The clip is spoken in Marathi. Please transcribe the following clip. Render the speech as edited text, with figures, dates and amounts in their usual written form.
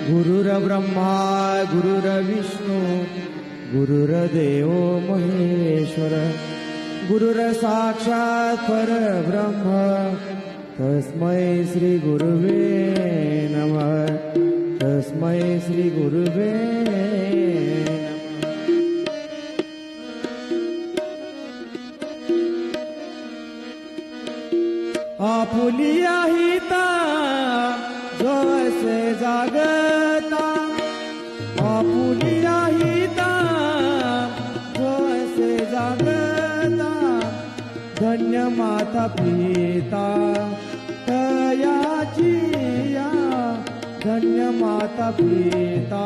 गुरुर्ब्रह्मा गुरुर्विष्णू गुरुर्देव महेश्वर गुरुर्साक्षात् परब्रह्म तस्मै श्री गुरुवे नमः तस्मै श्री गुरुवे नमः। आपुलिया हिता जोसे जागता आपुलिया हिता जोसे जागता धन्य माता पिता तयाची या धन्य माता पिता